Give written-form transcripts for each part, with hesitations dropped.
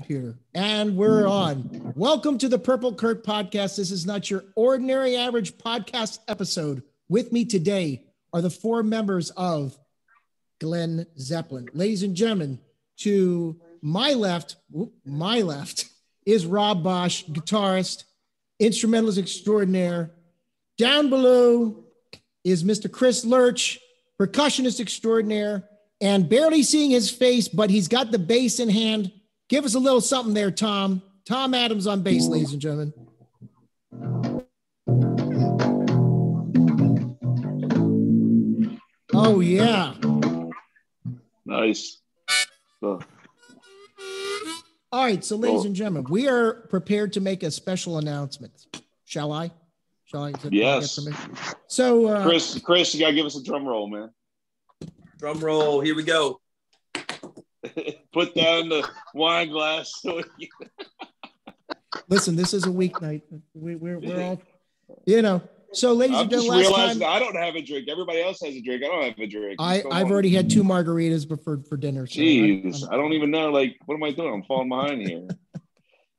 computer. And we're on. Welcome to the Purple Kurt podcast. This is not your ordinary average podcast episode. With me today are the four members of Glen Zeppelin. Ladies and gentlemen, to my left is Rob Bosch, guitarist, instrumentalist extraordinaire. Down below is Mr. Chris Lerch, percussionist extraordinaire, and barely seeing his face, but he's got the bass in hand. Give us a little something there, Tom. Tom Adams on bass, ladies and gentlemen. Oh, yeah. Nice. All right, so ladies and gentlemen, we are prepared to make a special announcement. Shall I? Yes. So, Chris, you gotta give us a drum roll, man. Drum roll. Here we go. Put down the wine glass. Listen, this is a weeknight. We're all, you know. So, ladies and gentlemen, I'm just realizing I don't have a drink. Everybody else has a drink. I don't have a drink. I've already had 2 margaritas for dinner. So Jeez, I don't even know. Like, what am I doing? I'm falling behind here.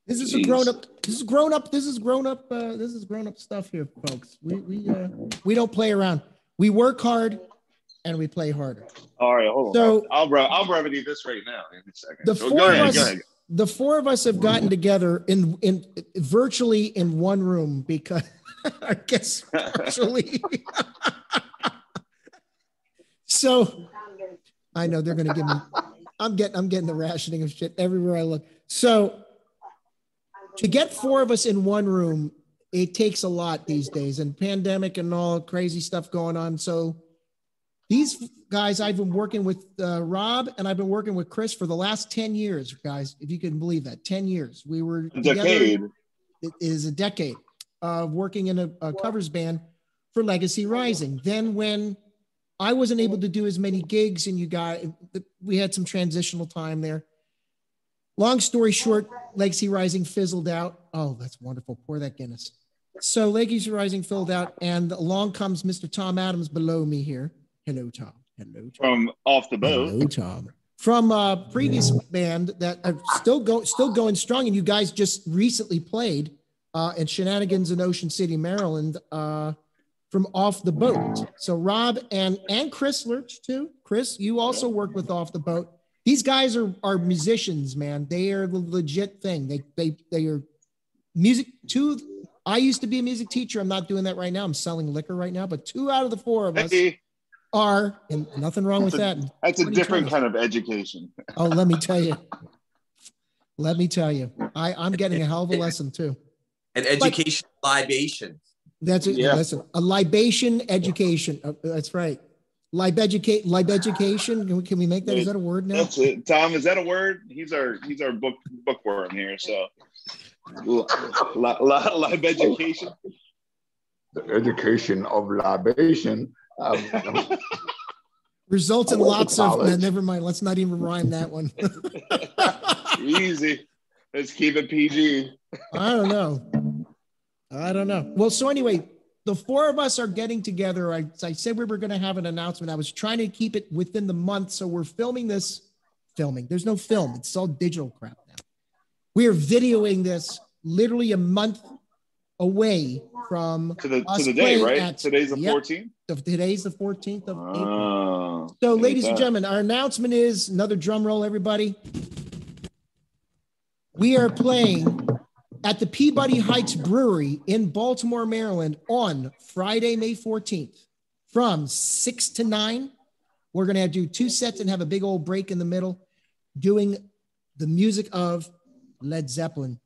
This is grown up stuff here, folks. We don't play around. We work hard and we play harder. All right, hold on. So I'll brevity this right now in a second. The four of us have gotten together in virtually in one room because I guess virtually. So I know they're gonna give me. I'm getting the rationing of shit everywhere I look. So to get 4 of us in one room, it takes a lot these days, and pandemic and all crazy stuff going on. So these guys, I've been working with Rob and I've been working with Chris for the last 10 years, guys, if you can believe that. 10 years. We were a decade. It is a decade of working in a covers band for Legacy Rising. Then when I wasn't able to do as many gigs and we had some transitional time there. Long story short, Legacy Rising fizzled out. Oh, that's wonderful. Pour that Guinness. So Legacy Rising filled out, and along comes Mr. Tom Adams below me here. Hello, Tom. Hello, Tom. From Off the Boat. Hello, Tom. From a previous band that are still going strong, and you guys just recently played at Shenanigans in Ocean City, Maryland, from Off the Boat. So Rob and Chris Lerch too. Chris, you also work with Off the Boat. These guys are musicians, man. They are the legit thing. They are music. I used to be a music teacher. I'm not doing that right now. I'm selling liquor right now. But 2 out of the 4 of us are, and nothing wrong with that. That's a different kind of education. Oh, let me tell you. I'm getting a hell of a lesson too. An education libation. That's it. Yeah. Listen, a libation education. That's right. Libeducation. Can we make that? Is that a word now? That's it. Tom, is that a word? He's our bookworm here. So libeducation. The education of libation results in lots of. Never mind. Let's not even rhyme that one. Easy. Let's keep it PG. I don't know. Well, so anyway. The 4 of us are getting together. I said we were going to have an announcement. I was trying to keep it within the month. So we're filming. There's no film. It's all digital crap now. We are videoing this literally a month away from to the day, right? Today's the 14th? Today's the 14th of April. So ladies and gentlemen, our announcement is, another drum roll, everybody. We are playing at the Peabody Heights Brewery in Baltimore, Maryland on Friday, May 14th from 6 to 9. We're going to do 2 sets and have a big old break in the middle doing the music of Led Zeppelin.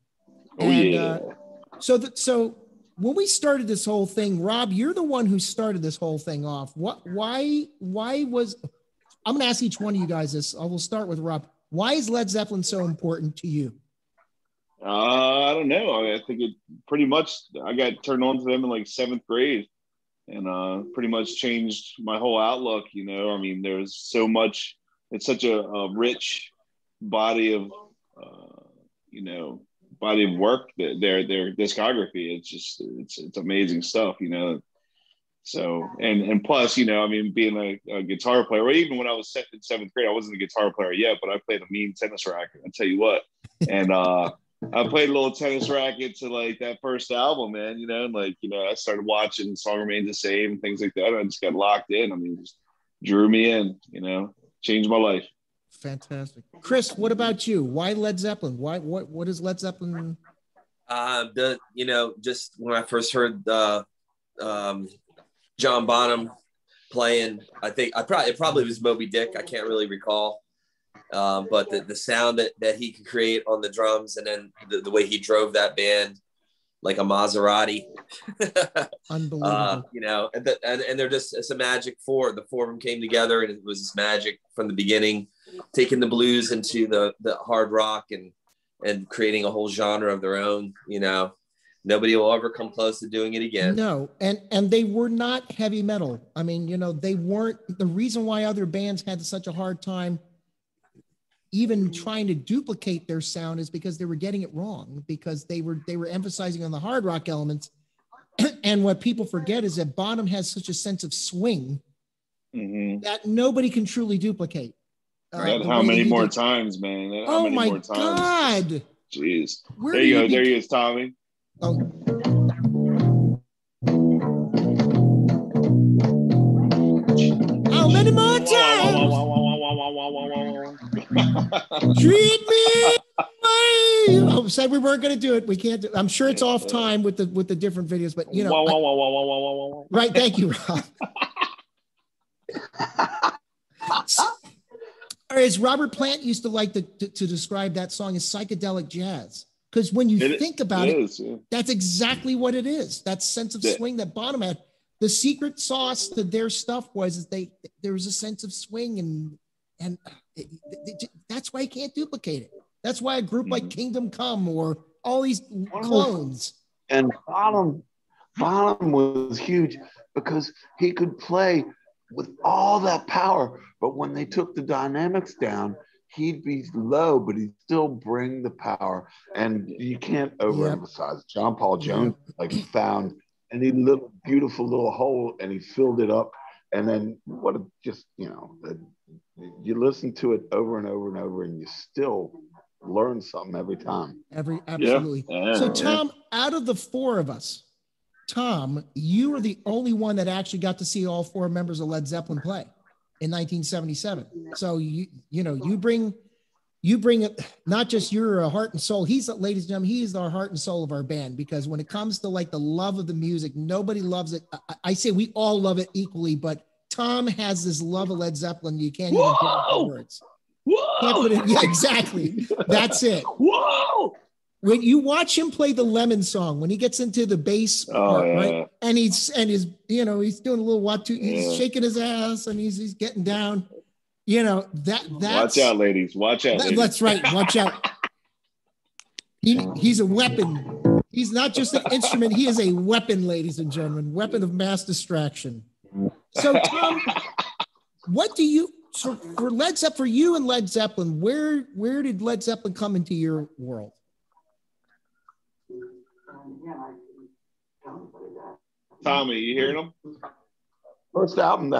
So when we started this whole thing, Rob, you're the one who started this whole thing off. Why was, I'm going to ask each one of you guys this. I will start with Rob. Why is Led Zeppelin so important to you? I don't know. I think it pretty much, I got turned on to them in like 7th grade and pretty much changed my whole outlook. You know, I mean, there's so much, it's such a rich body of, body of work, that their discography. It's just, it's amazing stuff, you know? So, and plus, you know, I mean, being a guitar player, or even when I was in 7th grade, I wasn't a guitar player yet, but I played a mean tennis racket. I tell you what, And I played a little tennis racket to like that first album, man, you know, and like, you know, I started watching Song Remains the Same, things like that. And I just got locked in. I mean, just drew me in, you know, changed my life. Fantastic. Chris, what about you? Why Led Zeppelin? What is Led Zeppelin? You know, just when I first heard John Bonham playing, it probably was Moby Dick. I can't really recall. But the sound that he could create on the drums, and then the way he drove that band like a Maserati. Unbelievable. You know, and they're just, it's a magic four. The four of them came together, and it was this magic from the beginning, taking the blues into the hard rock and creating a whole genre of their own. You know, nobody will ever come close to doing it again. No, and they were not heavy metal. I mean, you know, they weren't. The reason why other bands had such a hard time even trying to duplicate their sound is because they were getting it wrong, because they were emphasizing on the hard rock elements. And what people forget is that Bonham has such a sense of swing that nobody can truly duplicate. How many more times, man? Oh my God. Jeez. There you go. There he is, Tommy. Oh. How many more times? Treat me. I said we weren't going to do it. We can't do. I'm sure it's off time with the different videos, but you know. Right. Thank you, Rob. As Robert Plant used to like to describe that song as psychedelic jazz, because when you think about it, that's exactly what it is. That sense of swing that Bonham had. The secret sauce to their stuff was there was a sense of swing, and that's why you can't duplicate it. That's why a group like Kingdom Come or all these clones. And Bonham was huge because he could play with all that power, but when they took the dynamics down, he'd be low, but he'd still bring the power. And you can't overemphasize. John Paul Jones found any little beautiful little hole and he filled it up. And then you listen to it over and over and over, and you still learn something every time. Absolutely. Yeah. So Tom, out of the four of us, Tom, you were the only one that actually got to see all four members of Led Zeppelin play in 1977. So you bring not just your heart and soul. Ladies and gentlemen, he's our heart and soul of our band, because when it comes to like the love of the music, nobody loves it. I say we all love it equally, but Tom has this love of Led Zeppelin. You can't even put it in words. Whoa! Yeah, exactly. That's it. Whoa! When you watch him play the Lemon song, when he gets into the bass part, right? And he's doing a little watu, he's shaking his ass and he's getting down. You know, that's watch out, ladies. Watch out. Ladies. That's right. Watch out. He's a weapon. He's not just an instrument, he is a weapon, ladies and gentlemen, weapon of mass distraction. So Tom, for Led Zeppelin, for you and Led Zeppelin, where did Led Zeppelin come into your world? Tommy, you hearing them? First album,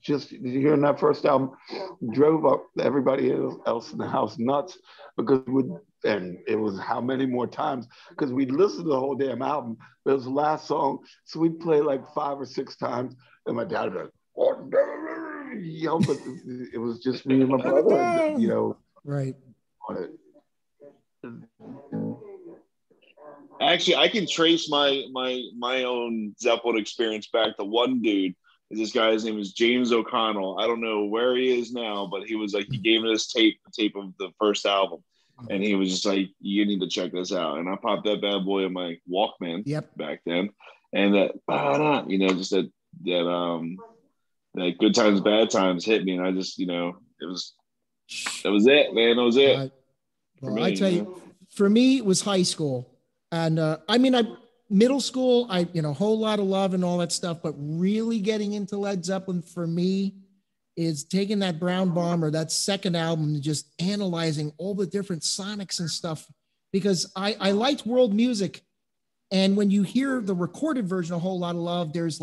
hearing that first album drove up everybody else in the house nuts, because and it was how many more times, because we'd listen to the whole damn album. It was the last song, so we'd play like 5 or 6 times, and my dad would yell, but it was just me and my brother, you know. Right. On it. Actually, I can trace my own Zeppelin experience back to one dude. This guy, his name is James O'Connell. I don't know where he is now, but he was like, he gave me this tape of the first album. And he was just like, you need to check this out. And I popped that bad boy in my Walkman back then. And just that Good Times, Bad Times hit me. And I just, that was it, man. That was it. Well, I tell you, for me, it was high school. And middle school, a whole lot of love and all that stuff, but really getting into Led Zeppelin for me is taking that Brown Bomber, that second album, and just analyzing all the different sonics and stuff, because I liked world music. And when you hear the recorded version, A Whole Lot of Love, there's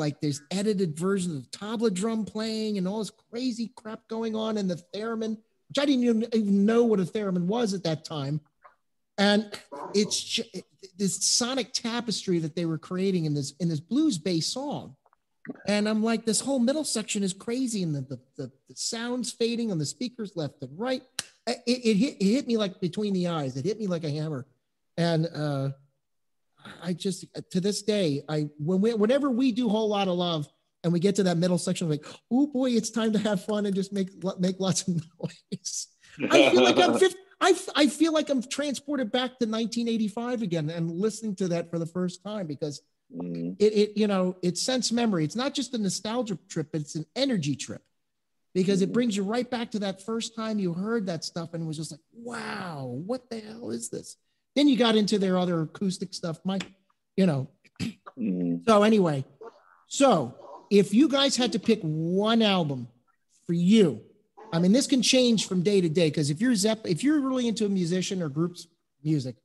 edited versions of tabla drum playing and all this crazy crap going on, and the theremin, which I didn't even know what a theremin was at that time. And it's this sonic tapestry that they were creating in this blues-based song. And I'm like, this whole middle section is crazy, and the sounds fading on the speakers left and right. It hit me like between the eyes. It hit me like a hammer. And I just, to this day, whenever we do Whole Lot of Love and we get to that middle section, I'm like, oh boy, it's time to have fun and just make lots of noise. I feel like I feel like I'm transported back to 1985 again and listening to that for the first time, because it sense memory. It's not just a nostalgia trip, it's an energy trip, because it brings you right back to that first time you heard that stuff and it was just like, wow, what the hell is this? Then you got into their other acoustic stuff, So anyway, if you guys had to pick one album for you, I mean, this can change from day to day, because if you're really into a musician or group's music,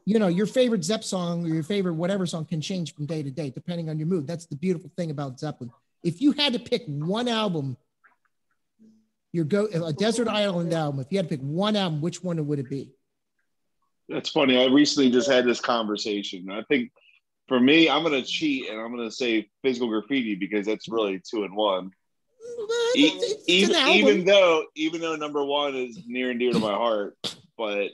your favorite Zepp song or your favorite whatever song can change from day to day, depending on your mood. That's the beautiful thing about Zeppelin. If you had to pick one album, a Desert Island album, if you had to pick one album, which one would it be? That's funny. I recently just had this conversation. I think for me, I'm going to cheat and I'm going to say Physical Graffiti, because that's really 2 in 1. Even though number 1 is near and dear to my heart, but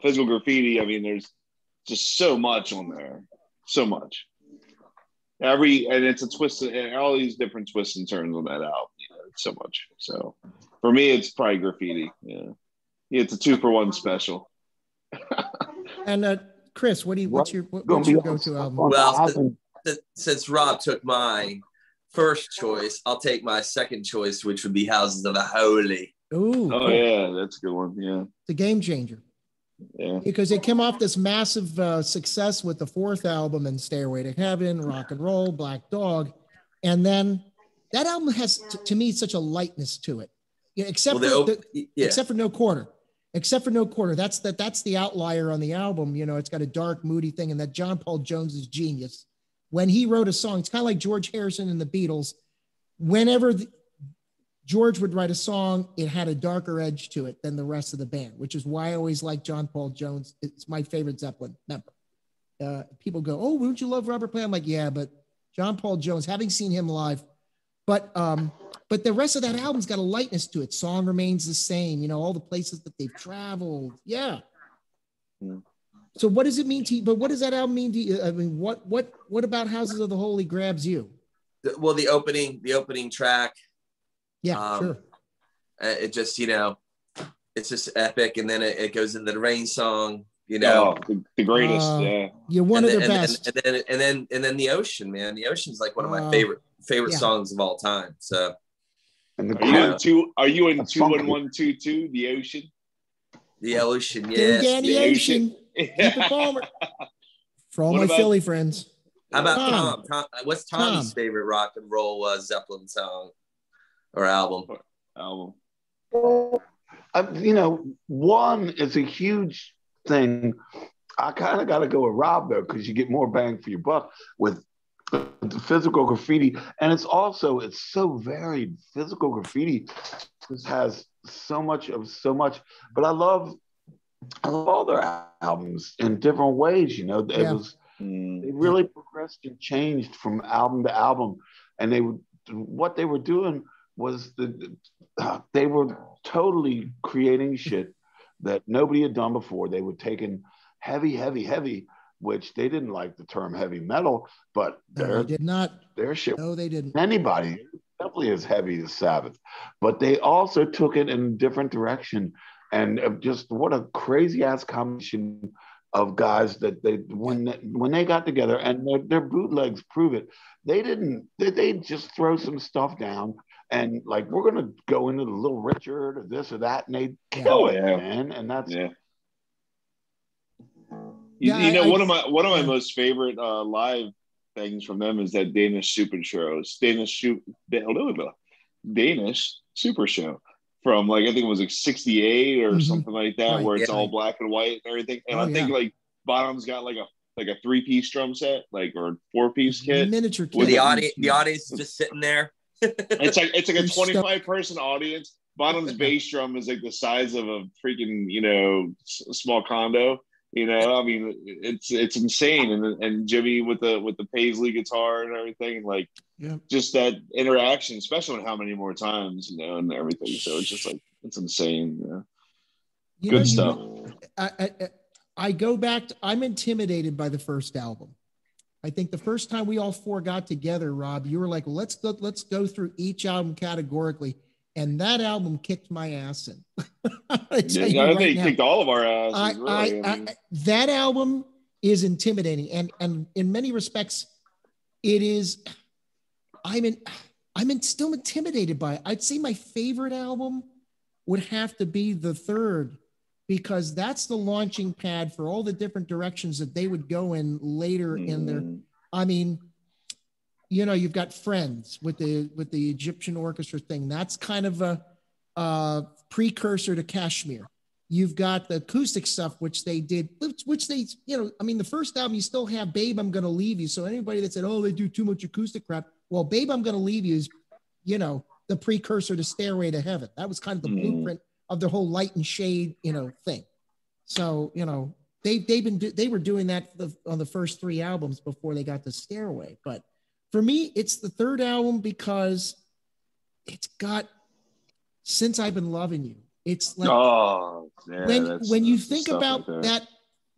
Physical Graffiti, I mean, there's just so much on there, so much. And it's a twist, and all these different twists and turns on that album. It's so much. So for me, it's probably Graffiti. Yeah, it's a 2-for-1 special. And Chris, what's your go-to album? Well, since Rob took my first choice, I'll take my second choice, which would be Houses of the Holy. Ooh, cool. Yeah, that's a good one. Yeah, it's a game changer. Yeah, because they came off this massive success with the 4th album and Stairway to Heaven, Rock and Roll, Black Dog, and then that album has to me such a lightness to it. Except for No Quarter. Except for No Quarter, that's the outlier on the album. It's got a dark, moody thing, and that John Paul Jones is genius. When he wrote a song, it's kind of like George Harrison and the Beatles. Whenever George would write a song, it had a darker edge to it than the rest of the band, which is why I always like John Paul Jones. It's my favorite Zeppelin member. People go, oh, wouldn't you love Robert Plant? I'm like, yeah, but John Paul Jones, having seen him live, but the rest of that album's got a lightness to it. Song remains the same, all the places that they've traveled. Yeah. So what does it mean to you? But what does that album mean to you? I mean, what about Houses of the Holy grabs you? Well, the opening track. Yeah, sure. It just, it's just epic. And then it goes into the Rain song, the greatest. Yeah. You're one of their best. And then The Ocean, man. The Ocean's like one of my favorite songs of all time. So. And are you in 21122, The Ocean? The Ocean, yes. The Ocean. Keep it Palmer. For all my Philly friends. How about Tom? What's Tommy's favorite rock and roll Zeppelin song or album? One is a huge thing. I kind of got to go with Rob though, because you get more bang for your buck with the Physical Graffiti, and it's so varied. Physical Graffiti just has so much, but I love all their albums in different ways. They really progressed and changed from album to album, and what they were doing was they were totally creating shit that nobody had done before. They were taking heavy, which they didn't like the term heavy metal, but they did not. Their shit. No, they didn't. Anybody, definitely as heavy as Sabbath, but they also took it in a different direction, and just what a crazy ass combination of guys that when they got together, and their bootlegs prove it. They just throw some stuff down and like, we're gonna go into the Little Richard or this or that, and they kill it, man. And that's one of my most favorite live things from them is that Danish Super Show from like, I think it was like 68 or something like that, where it's all black and white and everything. And I think like Bottom's got like a 3-piece drum set, like, or 4-piece kit. Miniature kit. With the audience just sitting there. It's like a 25-person audience Bottom's bass drum is like the size of a freaking, small condo. I mean, it's insane. And Jimmy with the Paisley guitar and everything, like just that interaction, especially on How Many More Times, and everything. So it's just like, it's insane. Good stuff. I go back to, I'm intimidated by the first album. I think the first time we all four got together, Rob, you were like, well, let's go through each album categorically. And that album kicked my ass in. I think kicked all of our asses. Really. That album is intimidating, and in many respects, it is. I'm still intimidated by it. I'd say my favorite album would have to be the third, because that's the launching pad for all the different directions that they would go in later in their. I mean, you've got Friends with the Egyptian orchestra thing. That's kind of a precursor to Kashmir. You've got the acoustic stuff, which they did, the first album, you still have Babe, I'm Gonna Leave You. So anybody that said, oh, they do too much acoustic crap. Well, Babe, I'm Gonna Leave You is, the precursor to Stairway to Heaven. That was kind of the blueprint of the whole light and shade, thing. So, they were doing that on the first three albums before they got to Stairway. But for me, it's the third album because it's got Since I've Been Loving You. It's like, when you think about that,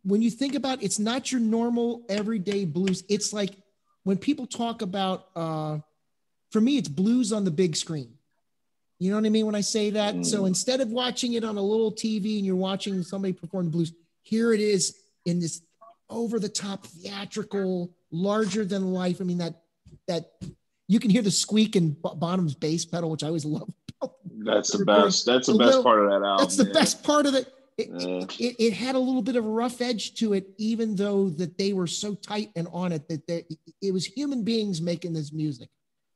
when you think about it's not your normal everyday blues. It's like when people talk about, for me, it's blues on the big screen. You know what I mean when I say that? So instead of watching it on a little TV and you're watching somebody perform blues, here it is in this over-the-top theatrical, larger than life. I mean, that you can hear the squeak in Bonham's bass pedal, which I always love. That's the best. That's the best part of that album. That's the best part of it. It had a little bit of a rough edge to it, even though that they were so tight and on it that it was human beings making this music.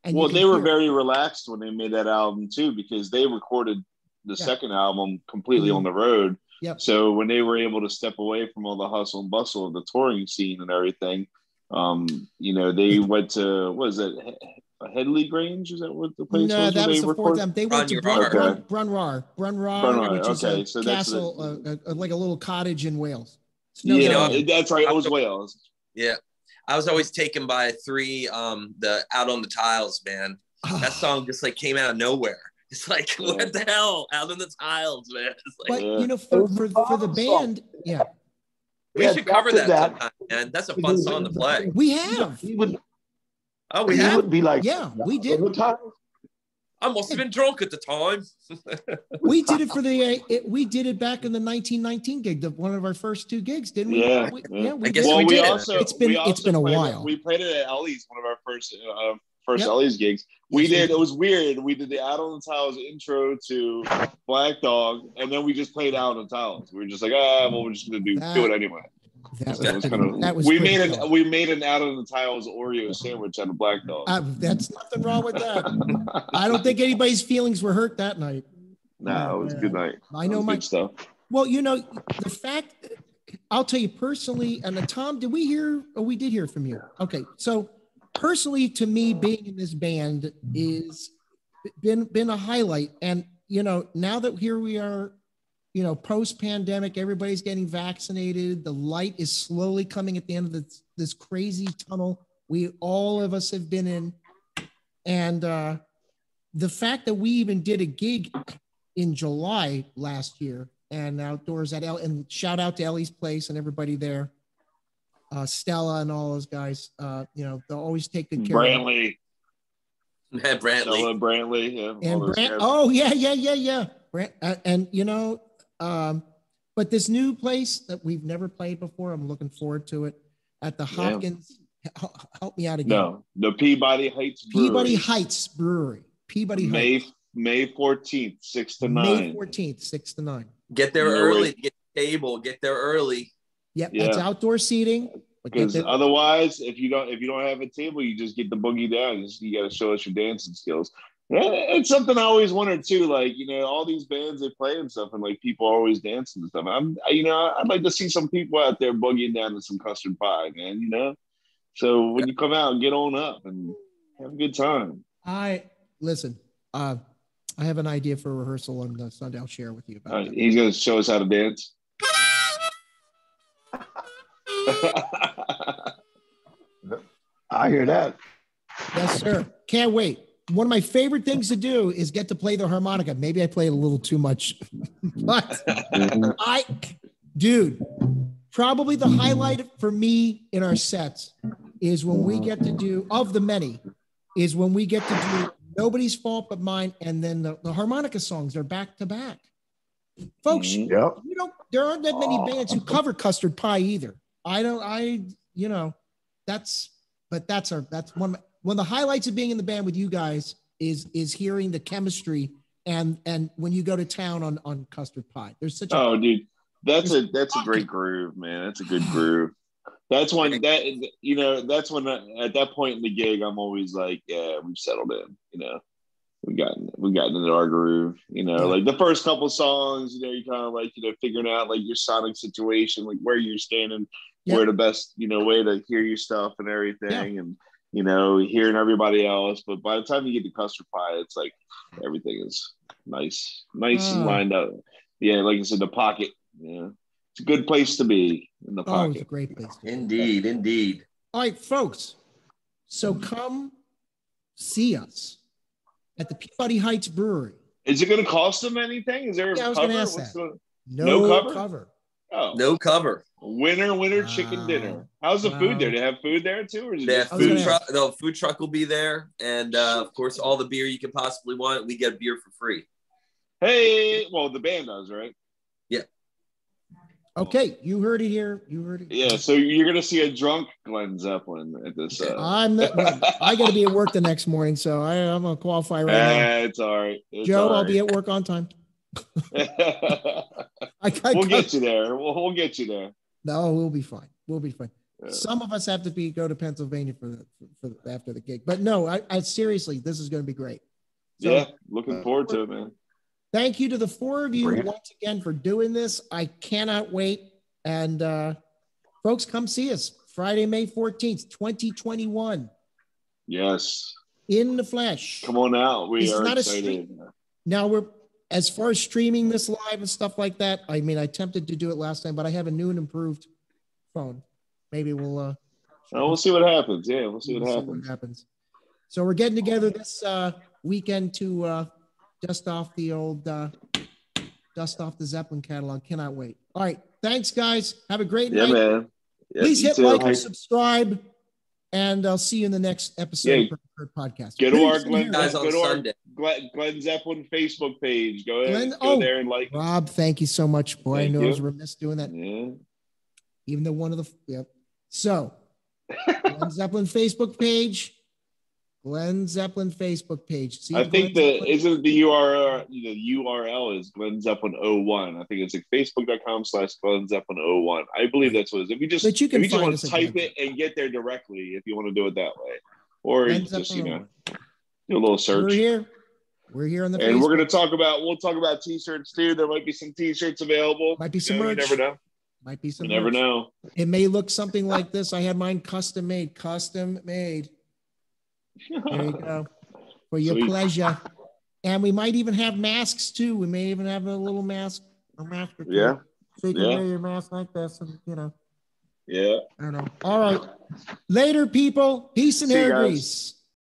And they were very relaxed when they made that album too, because they recorded the second album completely on the road. Yep. So when they were able to step away from all the hustle and bustle of the touring scene and everything, they went to, what is it, Headley Grange? Is that what the place was? No, that was the fourth time. They went to Brunrar. Brunrar, which is okay. a castle, like a little cottage in Wales. That's right. It was Wales. Yeah. I was always taken by the Out on the Tiles, man. That song just like came out of nowhere. It's like, what the hell? Out on the Tiles, man. It's like, but for the band, we should cover that sometime, man. That's a fun song to play. We have. He would be like, we did. I must have been drunk at the time. We did it for we did it back in the 1919 gig, one of our first two gigs, didn't we? Yeah. I guess we did. It's been a while. We played it at Ellie's, one of our first Ellie's gigs. It was weird. We did the Out on the Tiles intro to Black Dog, and then we just played Out on the Tiles. We were just like, we're just gonna do it anyway. We made an Out on the Tiles Oreo sandwich out of Black Dog. That's nothing wrong with that. I don't think anybody's feelings were hurt that night. No, it was a good night. I know my stuff. Well, the fact, I'll tell you personally, and Tom, did we hear? Oh, we did hear from you. Okay, so personally, to me, being in this band is been a highlight, and now that here we are. Post-pandemic, everybody's getting vaccinated. The light is slowly coming at the end of this crazy tunnel all of us have been in. And the fact that we even did a gig in July last year and outdoors at and shout out to Ellie's Place and everybody there, Stella and all those guys, they'll always take good care Brantley. of Brantley. Stella Brantley. Yeah, and but this new place that we've never played before, I'm looking forward to it at the Hopkins. Help me out again. No, the Peabody Heights Brewery. Peabody Heights Brewery. Heights. May 14th, 6 to 9. May 14th, 6 to 9. Get there early. Get the table. Get there early. Yep, it's outdoor seating. Because otherwise, if you don't have a table, you just get the boogie down. You got to show us your dancing skills. It's something I always wondered too. Like, all these bands they play and stuff, and like people are always dancing and stuff. I'd like to see some people out there boogieing down to some custard pie, man. So when you come out, get on up and have a good time. Listen. I have an idea for a rehearsal on Sunday. I'll share with you about that. He's going to show us how to dance. I hear that. Yes, sir. Can't wait. One of my favorite things to do is get to play the harmonica. Maybe I play it a little too much, but dude, probably the highlight for me in our sets is when we get to do, of the many, is when we get to do Nobody's Fault But Mine, and then the harmonica songs are back to back. Folks, Yep. there aren't that many bands who cover Custard Pie either. That's one of the highlights of being in the band with you guys is hearing the chemistry and when you go to town on Custard Pie. There's such a dude, that's a great groove, man. That's a good groove. That's when at that point in the gig, I'm always like, yeah, we've settled in, we've gotten into our groove, like the first couple songs, you kind of like, figuring out like your sonic situation, like where you're standing, where the best, way to hear your stuff and everything. And, hearing everybody else. But by the time you get to Custard Pie, it's like everything is nice and lined up. Yeah. Like I said, the pocket, it's a good place to be in the pocket. It's a great place. Indeed. All right, folks. So come see us at the Peabody Heights Brewery. Is it going to cost them anything? Is there a cover? I was going to ask that. No cover? Oh. No cover. Winner chicken dinner. How's the food there? Do they have food there too? Or is it the food truck will be there. And of course, all the beer you could possibly want. We get beer for free. Hey, well, the band does, right? Yeah. Okay, you heard it here. Yeah, so you're gonna see a drunk Glen Zeppelin at this. I got to be at work the next morning, so I'm gonna qualify right now. It's all right, Joe. I'll be at work on time. We'll get you there. We'll get you there. No, we'll be fine. Yeah. Some of us have to go to Pennsylvania for after the gig, but no, I seriously, this is going to be great. So, yeah, looking forward to it, man. Thank you to the four of you once again for doing this. I cannot wait. And folks, come see us Friday, May 14th, 2021. Yes. In the flesh. Come on out. We are excited. Now as far as streaming this live and stuff like that, I mean, I attempted to do it last time, but I have a new and improved phone. Maybe we'll see what happens. Yeah, we'll see what happens. So we're getting together this weekend to dust off the Zeppelin catalog. Cannot wait. All right. Thanks, guys. Have a great night. Man. Yeah, please hit like and subscribe, and I'll see you in the next episode of the podcast. Go to our Glen Zeppelin Facebook page. Go ahead, go there and like. Rob, thank you so much. Boy, I know I was remiss doing that. Yeah. Even though one of the So, Glen Zeppelin Facebook page. Glen Zeppelin Facebook page. I think the URL is Glen Zeppelin 01. I think it's like facebook.com/Glen Zeppelin 01. I believe that's what it is. If you just want to type it and get there directly, if you want to do it that way, or just do a little search. We're here on the and Facebook. We'll talk about t-shirts too. There might be some t-shirts available. Might be some merch. You never know. Might be some. You never know. It may look something like this. I had mine custom made. There you go. For your pleasure. And we might even have masks too. We may even have a little mask or two. Yeah. So you can wear your mask like this and Yeah. I don't know. All right. Later, people. Peace and hair grease.